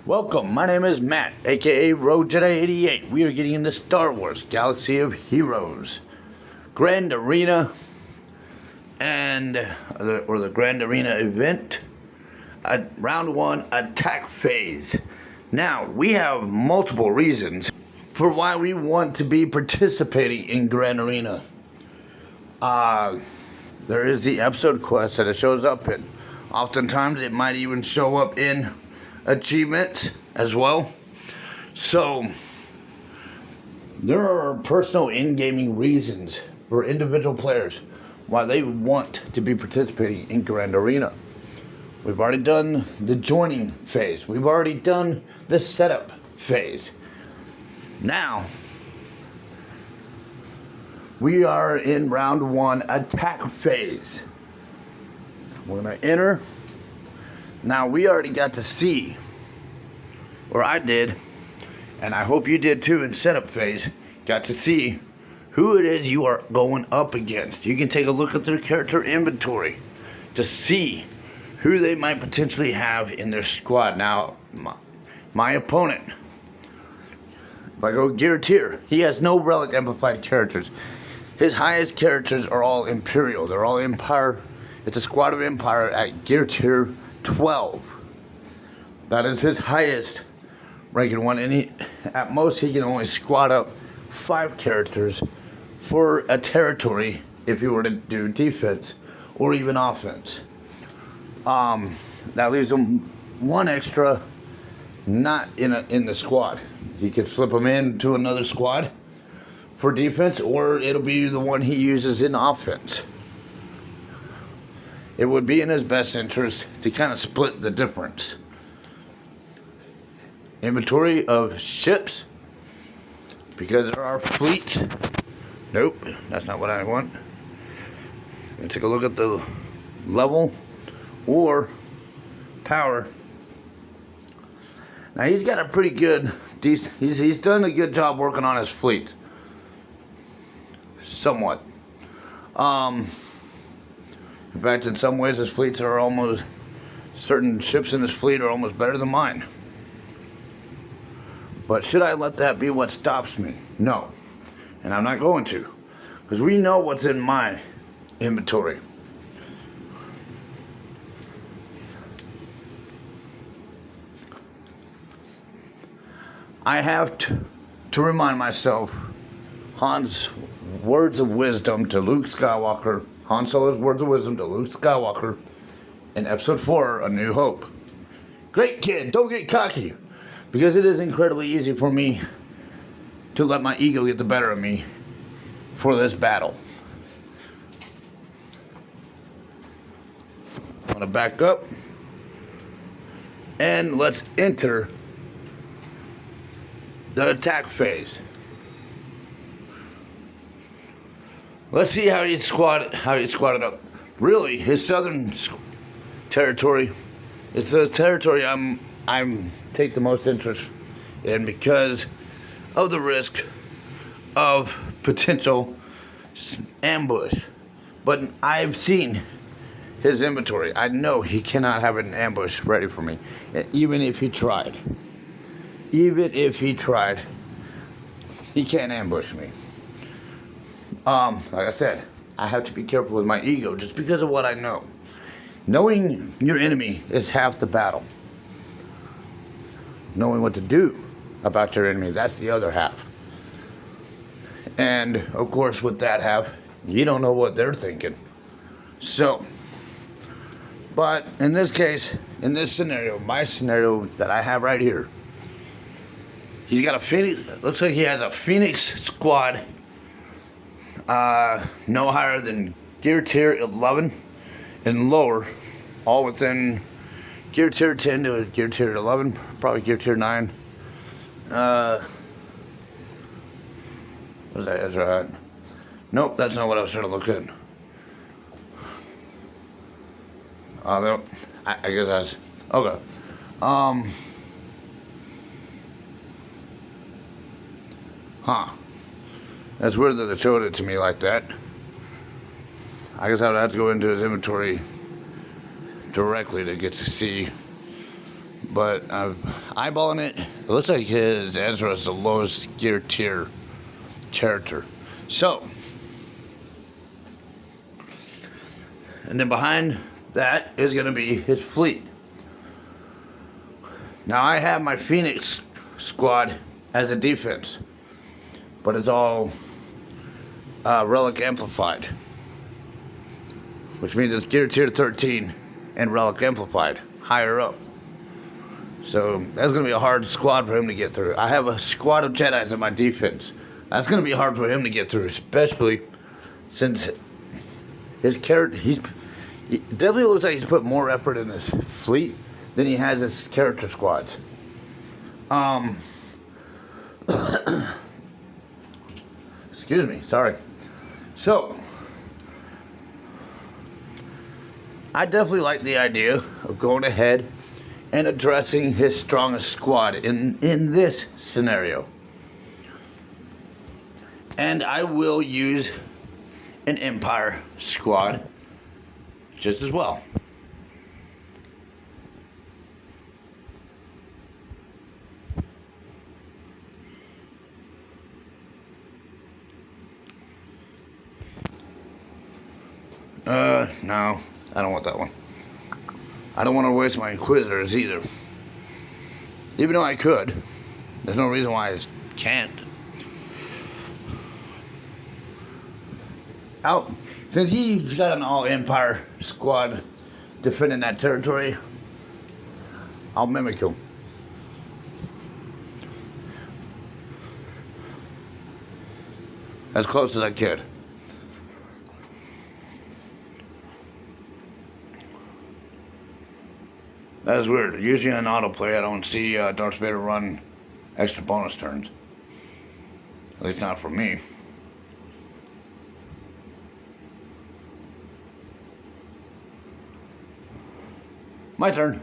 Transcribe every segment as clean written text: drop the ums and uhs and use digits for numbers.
Welcome, my name is Matt, aka Road Jedi 88. We are getting into Star Wars Galaxy of Heroes, Grand Arena, or the Grand Arena event, round 1 attack phase. Now, we have multiple reasons for why we want to be participating in Grand Arena. There is the episode quest that it shows up in. Oftentimes, it might even show up in achievements as well. So there are personal in-gaming reasons for individual players why they want to be participating in Grand Arena. We've already done the joining phase. We've already done the setup phase. Now we are in round 1 attack phase. We're gonna enter. Now, we already got to see, or I did, and I hope you did too in setup phase, got to see who it is you are going up against. You can take a look at their character inventory to see who they might potentially have in their squad. Now, my opponent, if I go gear tier, he has no relic amplified characters. His highest characters are all Imperial. They're all Empire. It's a squad of Empire at gear tier 12. That is his highest ranking one, and at most he can only squad up 5 characters for a territory if he were to do defense or even offense. That leaves him 1 extra not in the squad. He could flip him into another squad for defense, or it'll be the one he uses in offense. It would be in his best interest to kind of split the difference. Inventory of ships, because there are fleets. Nope, that's not what I want. I'm gonna take a look at the level or power. Now he's got a pretty good, he's done a good job working on his fleet. Somewhat. In fact, in some ways, his fleets are almost, certain ships in his fleet are almost better than mine. But should I let that be what stops me? No. And I'm not going to. Because we know what's in my inventory. I have to remind myself Han's words of wisdom to Luke Skywalker. Han Solo's words of wisdom to Luke Skywalker in Episode 4, A New Hope. Great kid, don't get cocky. Because it is incredibly easy for me to let my ego get the better of me for this battle. I'm going to back up. And let's enter the attack phase. Let's see how he squatted up. Really, his southern territory is the territory I'm take the most interest in because of the risk of potential ambush. But I've seen his inventory. I know he cannot have an ambush ready for me, even if he tried. Even if he tried, he can't ambush me. Like I said, I have to be careful with my ego just because of what I know. Knowing your enemy is half the battle. Knowing what to do about your enemy, that's the other half. And, of course, with that half, you don't know what they're thinking. So, but in this case, in this scenario, my scenario that I have right here, he's got a Phoenix, looks like he has a Phoenix squad. No higher than gear tier 11 and lower, all within gear tier 10 to gear tier 11, probably gear tier 9. What was that, Ezra? Nope, that's not what I was trying to look at. No, I guess that's, okay. That's weird that they showed it to me like that. I guess I would have to go into his inventory directly to get to see. but I'm eyeballing it. It looks like his Ezra is the lowest gear tier character. So, and then behind that is going to be his fleet. Now I have my Phoenix squad as a defense, but it's all relic amplified, which means it's gear tier 13 and relic amplified, higher up. So that's going to be a hard squad for him to get through. I have a squad of Jedis in my defense. That's going to be hard for him to get through, especially since his character, he definitely looks like he's put more effort in his fleet than he has his character squads. Excuse me, sorry. So, I definitely like the idea of going ahead and addressing his strongest squad in this scenario. And I will use an Empire squad just as well. No, I don't want that one. I don't want to waste my Inquisitors either. Even though I could. There's no reason why I can't. Since he's got an all-Empire squad defending that territory, I'll mimic him. As close as I could. That is weird. Usually on autoplay, I don't see Darth Vader run extra bonus turns. At least not for me. My turn.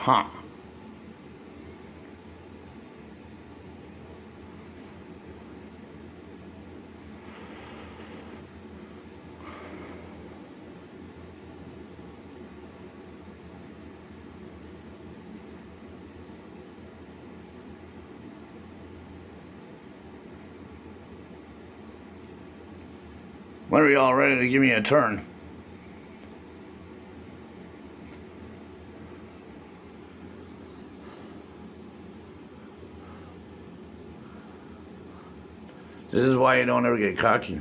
Huh. When are y'all ready to give me a turn? This is why you don't ever get cocky.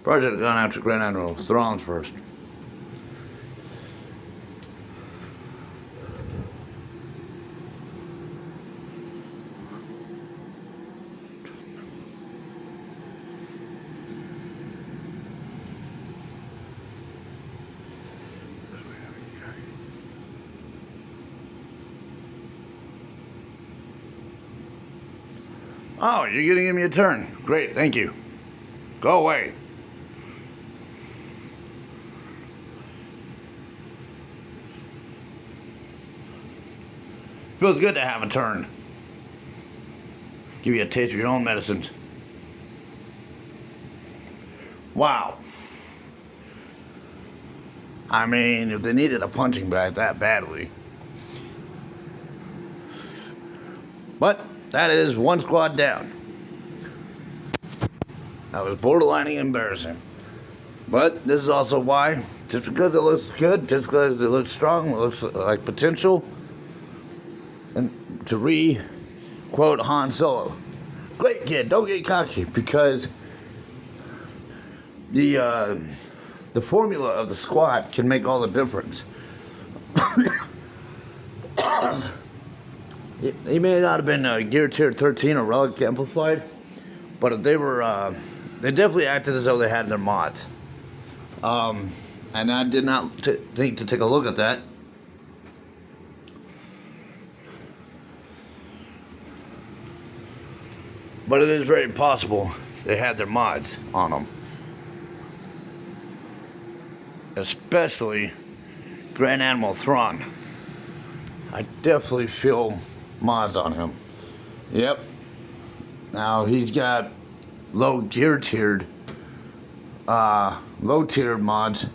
Project gone after Grand Admiral Thrawn's first. Oh, you're gonna give me a turn. Great, thank you. Go away. Feels good to have a turn. Give you a taste of your own medicines. Wow. I mean, if they needed a punching bag that badly. But that is one squad down. That was borderline embarrassing. But this is also why, just because it looks good, just because it looks strong, it looks like potential, and to re-quote Han Solo, great kid, don't get cocky, because the formula of the squad can make all the difference. He may not have been Gear Tier 13 or Relic Amplified, but they were, they definitely acted as though they had their mods. And I did not think to take a look at that. But it is very possible they had their mods on them. Especially Grand Admiral Thrawn. I definitely feel mods on him. Yep. Now he's got low tiered mods,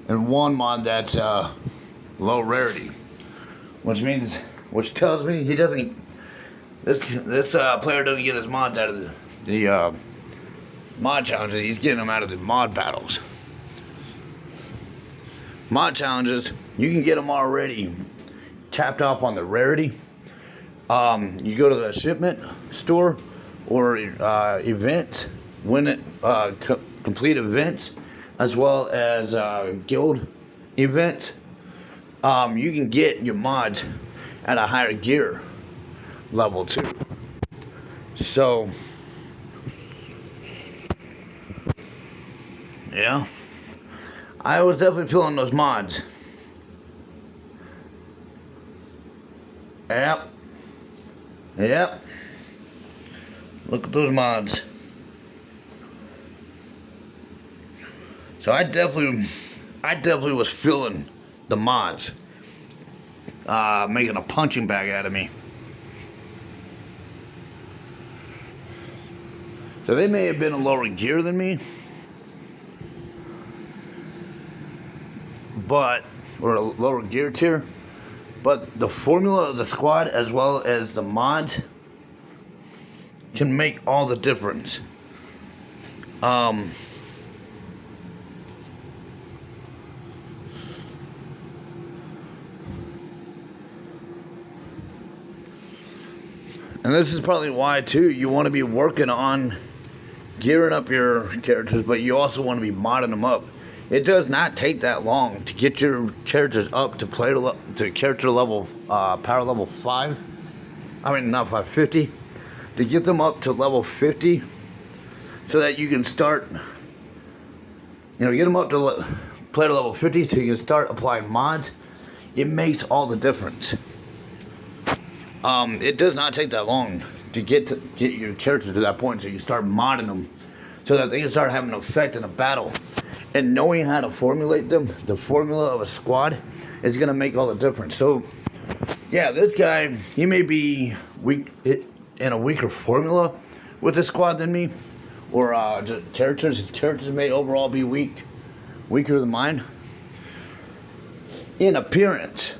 and one mod that's low rarity, which tells me he doesn't. This player doesn't get his mods out of the mod challenges. He's getting them out of the mod battles. Mod challenges, you can get them already tapped off on the rarity. You go to the shipment store or events, win it, complete events, as well as guild events. You can get your mods at a higher gear level too. So, yeah, I was definitely feeling those mods. Yep. Look at those mods. So I definitely was feeling the mods making a punching bag out of me. So they may have been a lower gear than me, or a lower gear tier, but the formula of the squad as well as the mods can make all the difference. And this is probably why too you want to be working on gearing up your characters, but you also want to be modding them up. It does not take that long to get your characters up to character level, power level 5. I mean, not 550. To get them up to level 50, so that you can start, get them up to player level 50, so you can start applying mods. It makes all the difference. It does not take that long to get your character to that point, so you start modding them, so that they can start having an effect in a battle. And knowing how to formulate them, the formula of a squad, is going to make all the difference. So, yeah, this guy, he may be weak in a weaker formula with his squad than me, or his characters may overall be weaker than mine in appearance.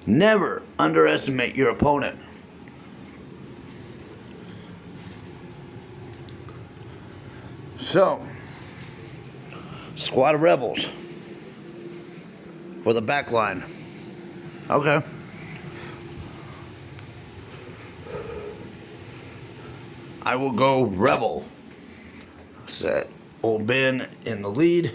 Never underestimate your opponent. So, squad of rebels for the back line. Okay. I will go rebel. Set old Ben in the lead.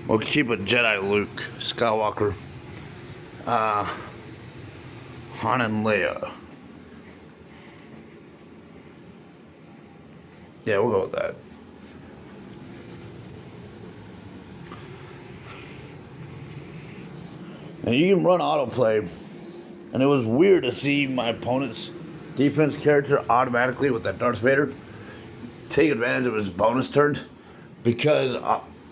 We'll keep it Jedi Luke Skywalker. Han and Leia. Yeah, we'll go with that. And you can run autoplay, and it was weird to see my opponent's defense character automatically with that Darth Vader take advantage of his bonus turns, because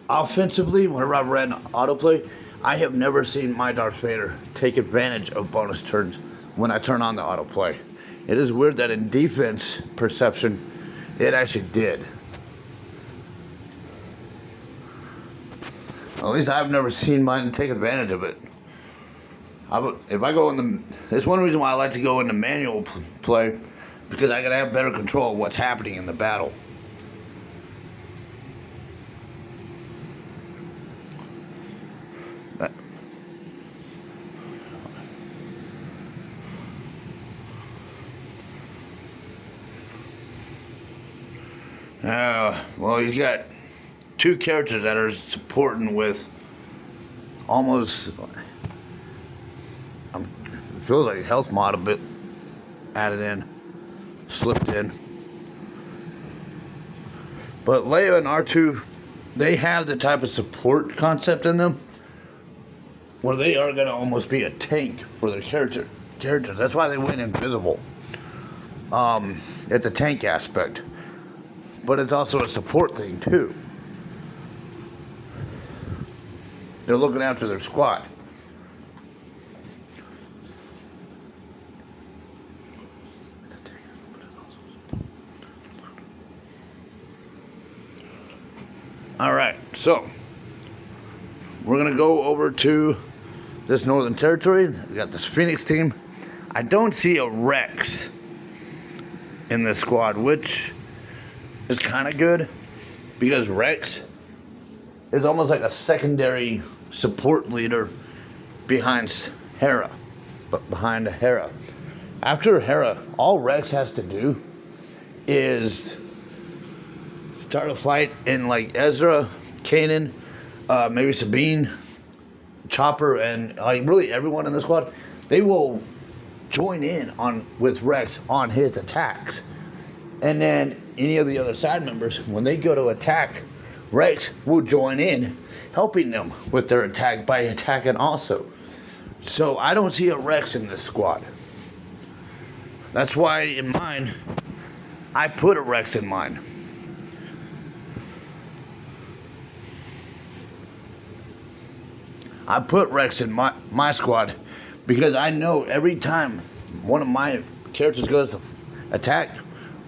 offensively, whenever I've ran autoplay, I have never seen my Darth Vader take advantage of bonus turns when I turn on the autoplay. It is weird that in defense perception, it actually did. At least I've never seen mine take advantage of it. If I go in the, there's one reason why I like to go into manual play, because I can have better control of what's happening in the battle. Well, he's got two characters that are supporting with almost, it feels like health mod a bit added in, slipped in. But Leia and R2, they have the type of support concept in them where they are going to almost be a tank for their characters. That's why they went invisible. It's a tank aspect. But it's also a support thing too. They're looking after their squad. Alright, so we're gonna go over to this Northern Territory. We got this Phoenix team. I don't see a Rex in this squad, which is kind of good, because Rex is almost like a secondary support leader behind Hera. After Hera, all Rex has to do is start a fight in like Ezra, Kanan, maybe Sabine, Chopper, and like really everyone in the squad. They will join in with Rex on his attacks. And then any of the other side members, when they go to attack, Rex will join in, helping them with their attack by attacking also. So I don't see a Rex in this squad. That's why in mine, I put a Rex in mine. I put Rex in my squad because I know every time one of my characters goes to attack,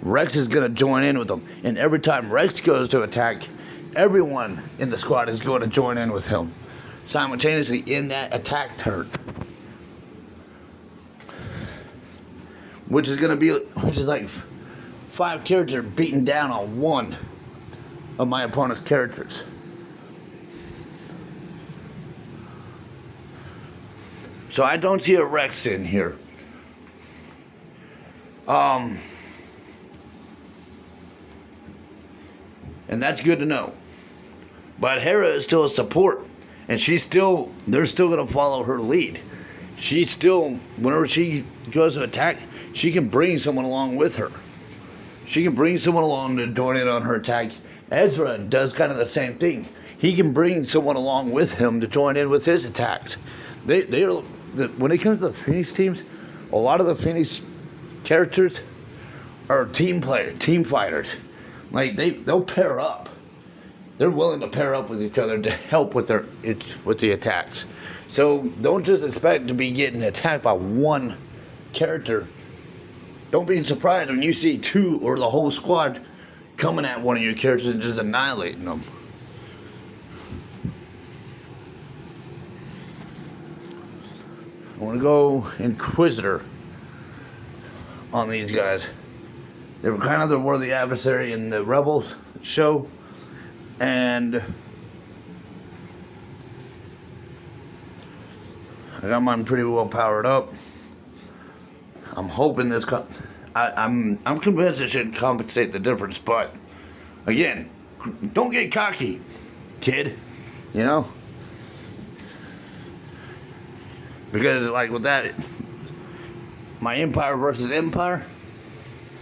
Rex is going to join in with them. And every time Rex goes to attack, everyone in the squad is going to join in with him simultaneously in that attack turn. Which is like 5 characters beating down on one of my opponent's characters. So I don't see a Rex in here. And that's good to know. But Hera is still a support, and they're still going to follow her lead. She's still, whenever she goes to attack, she can bring someone along with her. She can bring someone along to join in on her attack. Ezra does kind of the same thing. He can bring someone along with him to join in with his attacks. When it comes to the Phoenix teams, a lot of the Phoenix characters are team fighters. Like they'll pair up. They're willing to pair up with each other to help with the attacks. So don't just expect to be getting attacked by one character. Don't be surprised when you see 2 or the whole squad coming at one of your characters and just annihilating them. I want to go Inquisitor on these guys. They were kind of the worthy adversary in the Rebels show, and I got mine pretty well powered up. I'm hoping this. I'm convinced it should compensate the difference, but again, don't get cocky, kid. You know, because like with that, my Empire versus Empire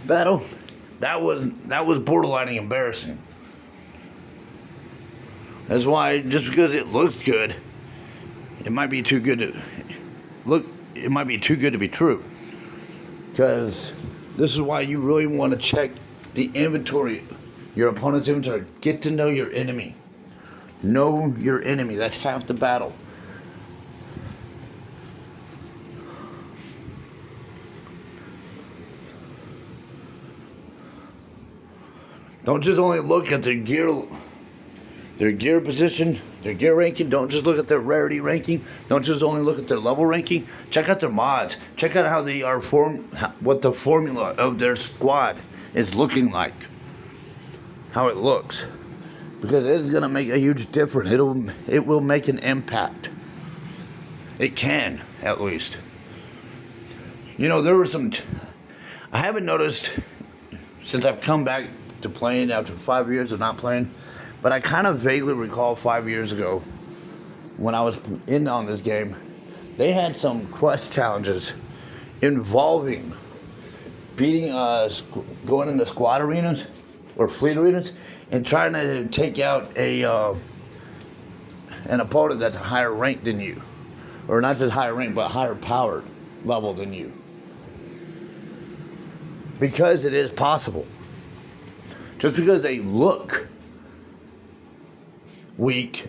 battle, that was borderline embarrassing. That's why, just because it looks good, it might be too good to be true. Because this is why you really want to check the inventory, your opponent's inventory. Get to know your enemy. Know your enemy. That's half the battle. Don't just only look at their gear their gear position, their gear ranking. Don't just look at their rarity ranking. Don't just only look at their level ranking. Check out their mods. Check out how they are what the formula of their squad is looking like. How it looks. Because it's gonna make a huge difference. It will make an impact. It can, at least. You know, there were some. I haven't noticed since I've come back to playing after 5 years of not playing, but I kind of vaguely recall 5 years ago when I was in on this game, they had some quest challenges involving beating going into squad arenas or fleet arenas and trying to take out an opponent that's higher ranked than you, or not just higher ranked but higher powered level than you, because it is possible. Just because they look weak,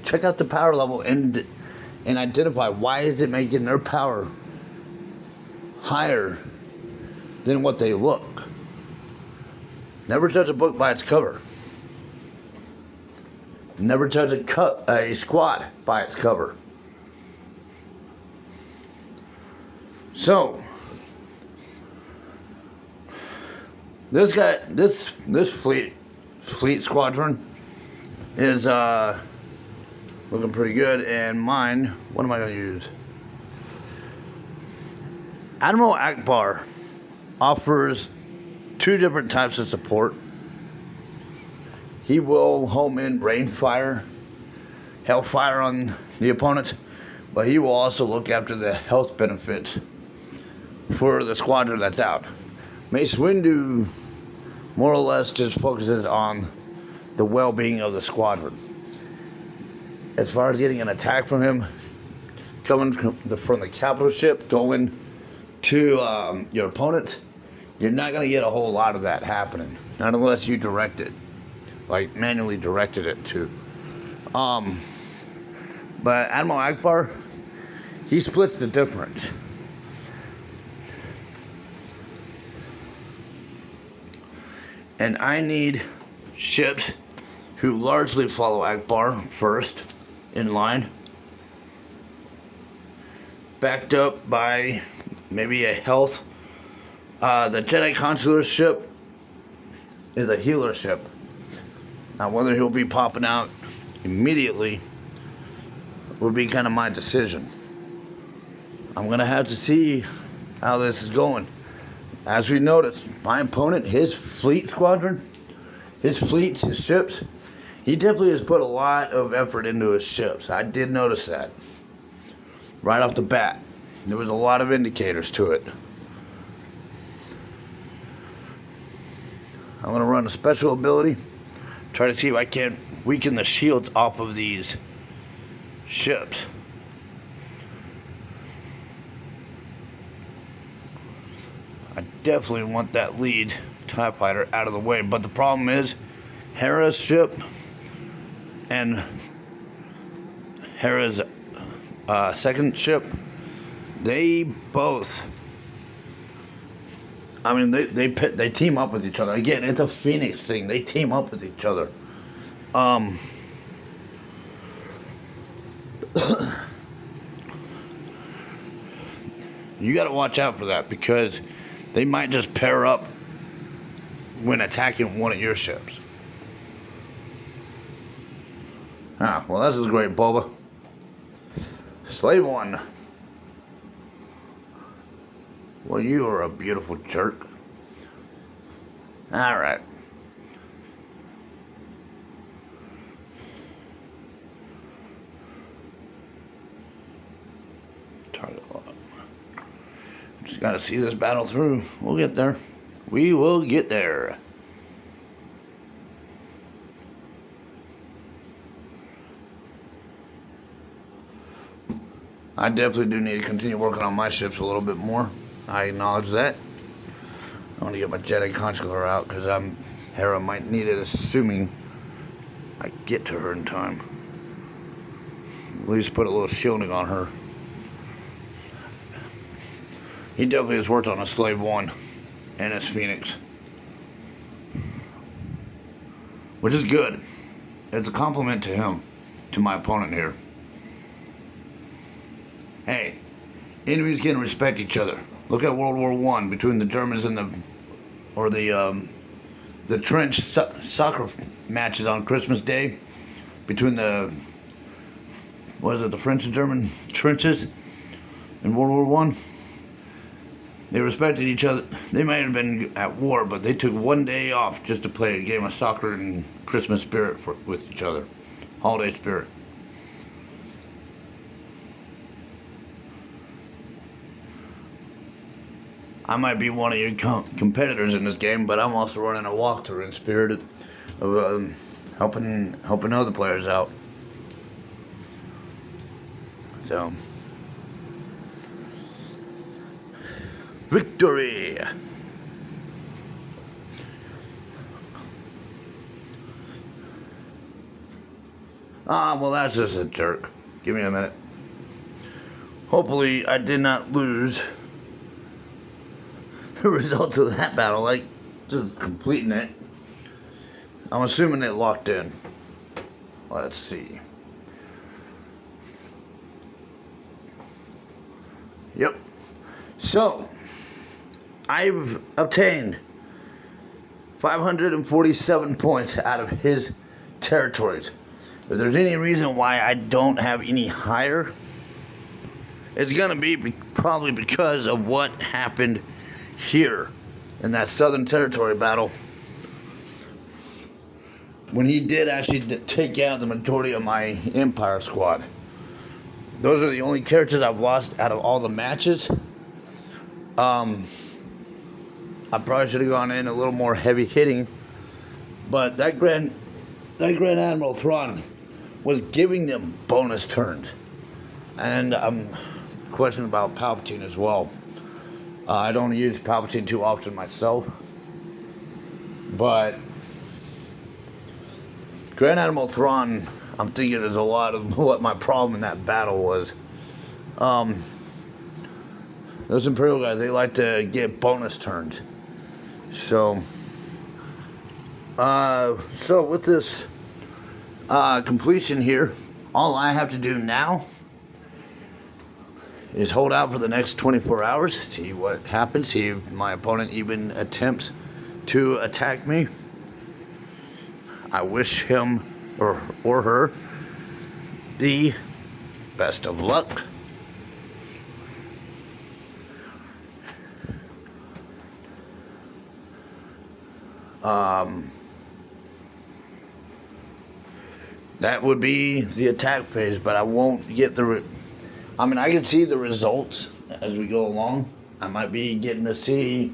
check out the power level and identify why is it making their power higher than what they look. Never judge a book by its cover. Never judge a squad by its cover. So, this guy, this fleet squadron is looking pretty good, and mine, what am I going to use? Admiral Akbar offers 2 different types of support. He will home in rain fire, hellfire on the opponent, but he will also look after the health benefits for the squadron that's out. Mace Windu more or less just focuses on the well-being of the squadron. As far as getting an attack from him, coming from the capital ship, going to your opponent, you're not going to get a whole lot of that happening. Not unless you direct it. Like, manually directed it to. But Admiral Akbar, he splits the difference. And I need ships who largely follow Akbar first in line, backed up by maybe a health. The Jedi Consular ship is a healer ship. Now, whether he'll be popping out immediately would be kind of my decision. I'm going to have to see how this is going. As we noticed, my opponent, his fleet squadron, his fleets, his ships, he definitely has put a lot of effort into his ships. I did notice that. Right off the bat. There was a lot of indicators to it. I'm going to run a special ability. Try to see if I can weaken the shields off of these ships. I definitely want that lead TIE fighter out of the way. But the problem is, Hera's ship and Hera's second ship, they both, I mean, they team up with each other. Again, it's a Phoenix thing. They team up with each other. You got to watch out for that, because they might just pair up when attacking one of your ships. Ah, well, this is great, Boba. Slave 1. Well, you are a beautiful jerk. Alright. Target lock. Just gotta see this battle through. We'll get there. We will get there. I definitely do need to continue working on my ships a little bit more. I acknowledge that. I want to get my Jedi Consular out, because Hera might need it, assuming I get to her in time. At least put a little shielding on her. He definitely has worked on a Slave 1 and his Phoenix. which is good. It's a compliment to him, to my opponent here. Hey, enemies can respect each other. Look at World War I between the Germans and the trench soccer matches on Christmas Day between the French and German trenches in World War I. They respected each other. They might have been at war, but they took one day off just to play a game of soccer in Christmas spirit with each other. Holiday spirit. I might be one of your competitors in this game, but I'm also running a walkthrough in spirit of helping other players out. So, victory! Well, that's just a jerk. Give me a minute. Hopefully, I did not lose the results of that battle, like just completing it. I'm assuming it locked in. Let's see. Yep. So, I've obtained 547 points out of his territories. If there's any reason why I don't have any higher, it's gonna be probably because of what happened here in that Southern Territory battle, when he did actually take out the majority of my Empire squad. Those are the only characters I've lost out of all the matches. I probably should have gone in a little more heavy hitting, but that Grand Admiral Thrawn was giving them bonus turns, and I'm questioning about Palpatine as well. I don't use Palpatine too often myself, but Grand Admiral Thrawn, I'm thinking is a lot of what my problem in that battle was. Those Imperial guys, they like to get bonus turns. So with this completion here, all I have to do now is hold out for the next 24 hours, see what happens, see if my opponent even attempts to attack me. I wish him or her the best of luck. That would be the attack phase, but I won't get I can see the results as we go along. I might be getting to see,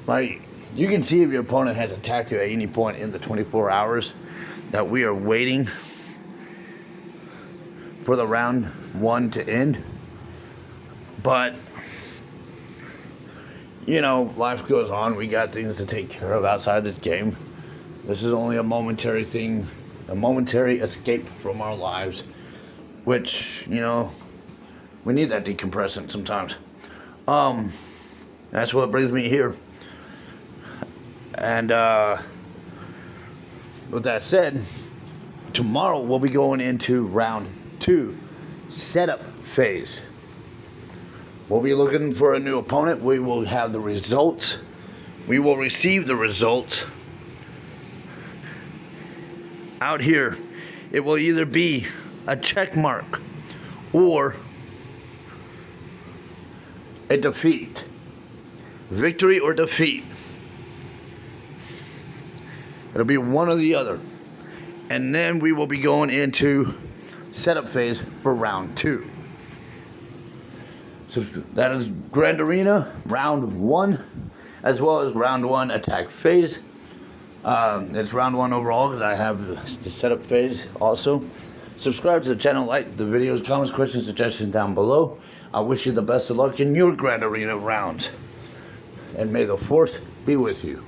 like, you can see if your opponent has attacked you at any point in the 24 hours that we are waiting for the round one to end. But, you know, life goes on. We got things to take care of outside this game. This is only a momentary thing, a momentary escape from our lives, which, you know, we need that decompressant sometimes. That's what brings me here. And with that said, tomorrow we'll be going into round 2, setup phase. We'll be looking for a new opponent. We will have the results. We will receive the results. Out here, it will either be a check mark or a defeat. Victory or defeat. It'll be one or the other. And then we will be going into setup phase for round 2. So that is Grand Arena, round 1, as well as round 1 attack phase. It's round 1 overall because I have the setup phase also. Subscribe to the channel, like the videos, comments, questions, suggestions down below. I wish you the best of luck in your Grand Arena rounds. And may the Force be with you.